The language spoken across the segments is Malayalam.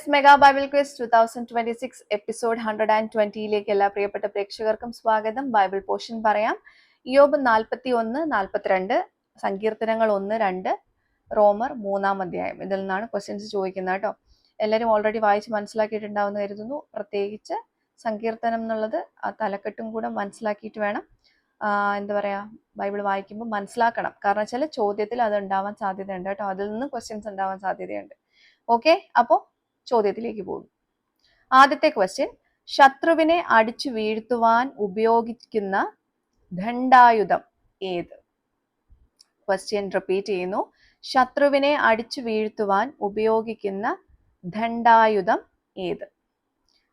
Yes mega Bible quiz 2026 episode 120ലേക്ക് എല്ലാ പ്രിയപ്പെട്ട പ്രേക്ഷകർക്കും സ്വാഗതം. ബൈബിൾ പോർഷൻ പറയാം. യോബ് 41, 42, സങ്കീർത്തനങ്ങൾ 1, 2, റോമർ 3-ാം അധ്യായം. ഇതിൽ നിന്നാണ് ക്വസ്റ്റ്യൻസ് ചോദിക്കുന്നത് കേട്ടോ. എല്ലാവരും ഓൾറെഡി വായിച്ച് മനസ്സിലാക്കിയിട്ടുണ്ടാവുമെന്ന് കരുതുന്നു. പ്രത്യേകിച്ച് സങ്കീർത്തനം എന്നുള്ളത് ആ തലക്കെട്ടും കൂടെ മനസ്സിലാക്കിയിട്ട് വേണം എന്താ പറയുക ബൈബിൾ വായിക്കുമ്പോൾ മനസ്സിലാക്കണം. കാരണം വെച്ചാൽ ചോദ്യത്തിൽ അത് ഉണ്ടാവാൻ സാധ്യതയുണ്ട് കേട്ടോ. അതിൽ നിന്ന് ക്വസ്റ്റ്യൻസ് ഉണ്ടാവാൻ സാധ്യതയുണ്ട്. ഓക്കെ, അപ്പോൾ ചോദ്യത്തിലേക്ക് പോകുന്നു. ആദ്യത്തെ ക്വസ്റ്റ്യൻ, ശത്രുവിനെ അടിച്ചു വീഴ്ത്തുവാൻ ഉപയോഗിക്കുന്ന ദണ്ഡായുധം ഏത്? ക്വസ്റ്റ്യൻ റിപ്പീറ്റ് ചെയ്യുന്നു. ശത്രുവിനെ അടിച്ചു വീഴ്ത്തുവാൻ ഉപയോഗിക്കുന്ന ദണ്ഡായുധം ഏത്?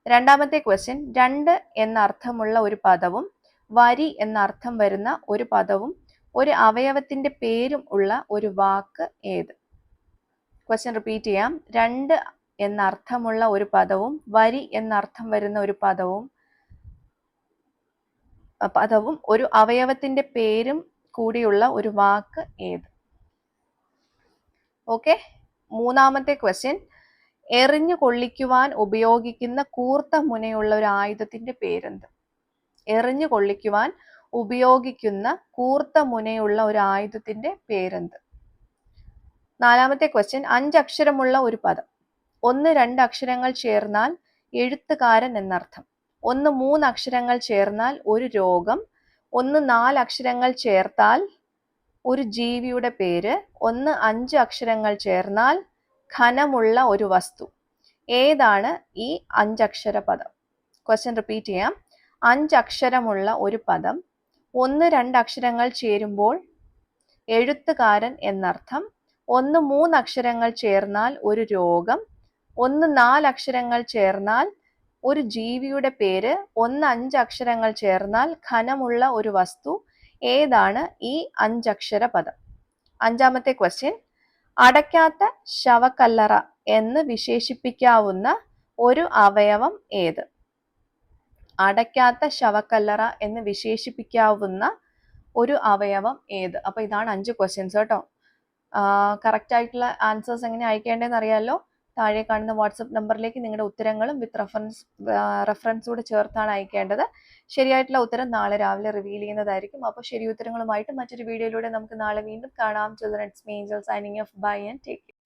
രണ്ടാമത്തെ ക്വസ്റ്റ്യൻ, രണ്ട് എന്നർത്ഥമുള്ള ഒരു പദവും വരി എന്നർത്ഥം വരുന്ന ഒരു പദവും ഒരു അവയവത്തിന്റെ പേരും ഉള്ള ഒരു വാക്ക് ഏത്? ക്വസ്റ്റ്യൻ റിപ്പീറ്റ് ചെയ്യാം. രണ്ട് എന്നർത്ഥമുള്ള ഒരു പദവും വരി എന്നർത്ഥം വരുന്ന ഒരു പദവും ഒരു അവയവത്തിന്റെ പേരും കൂടിയുള്ള ഒരു വാക്ക് ഏത്? ഓക്കെ. മൂന്നാമത്തെ ക്വസ്റ്റ്യൻ, എറിഞ്ഞു കൊള്ളിക്കുവാൻ ഉപയോഗിക്കുന്ന കൂർത്ത മുനയുള്ള ഒരു ആയുധത്തിന്റെ പേരെന്ത്? എറിഞ്ഞു കൊള്ളിക്കുവാൻ ഉപയോഗിക്കുന്ന കൂർത്ത മുനയുള്ള ഒരു ആയുധത്തിന്റെ പേരെന്ത്? നാലാമത്തെ ക്വസ്റ്റ്യൻ, 5 അക്ഷരമുള്ള ഒരു പദം. 1 2 അക്ഷരങ്ങൾ ചേർന്നാൽ എഴുത്തുകാരൻ എന്നർത്ഥം. 1 3 അക്ഷരങ്ങൾ ചേർന്നാൽ ഒരു രോഗം. 1 4 അക്ഷരങ്ങൾ ചേർത്താൽ ഒരു ജീവിയുടെ പേര്. 1 5 അക്ഷരങ്ങൾ ചേർന്നാൽ ഘനമുള്ള ഒരു വസ്തു. ഏതാണ് ഈ 5 അക്ഷര പദം? ക്വസ്റ്റ്യൻ റിപ്പീറ്റ് ചെയ്യാം. 5 അക്ഷരമുള്ള ഒരു പദം. 1 2 അക്ഷരങ്ങൾ ചേരുമ്പോൾ എഴുത്തുകാരൻ എന്നർത്ഥം. 1 3 അക്ഷരങ്ങൾ ചേർന്നാൽ ഒരു രോഗം. 1 4 അക്ഷരങ്ങൾ ചേർന്നാൽ ഒരു ജീവിയുടെ പേര്. 1 5 അക്ഷരങ്ങൾ ചേർന്നാൽ ഘനമുള്ള ഒരു വസ്തു. ഏതാണ് ഈ 5 അക്ഷര പദം? അഞ്ചാമത്തെ ക്വസ്റ്റ്യൻ, അടയ്ക്കാത്ത ശവക്കല്ലറ എന്ന് വിശേഷിപ്പിക്കാവുന്ന ഒരു അവയവം ഏത്? അടയ്ക്കാത്ത ശവക്കല്ലറ എന്ന് വിശേഷിപ്പിക്കാവുന്ന ഒരു അവയവം ഏത്? അപ്പൊ ഇതാണ് 5 ക്വസ്റ്റ്യൻസ് കേട്ടോ. കറക്റ്റ് ആയിട്ടുള്ള ആൻസേഴ്സ് എങ്ങനെ അയക്കേണ്ടതെന്ന് അറിയാമല്ലോ. താഴെ കാണുന്ന വാട്സപ്പ് നമ്പറിലേക്ക് നിങ്ങളുടെ ഉത്തരങ്ങളും വിത്ത് റെഫറൻസ് കൂടെ ചേർത്താണ് അയക്കേണ്ടത്. ശരിയായിട്ടുള്ള ഉത്തരം നാളെ രാവിലെ റിവീൽ ചെയ്യുന്നതായിരിക്കും. അപ്പോൾ ശരി ഉത്തരങ്ങളുമായിട്ട് മറ്റൊരു വീഡിയോയിലൂടെ നമുക്ക് നാളെ വീണ്ടും കാണാം. Children, it's me, Angel, signing off. Bye and take care.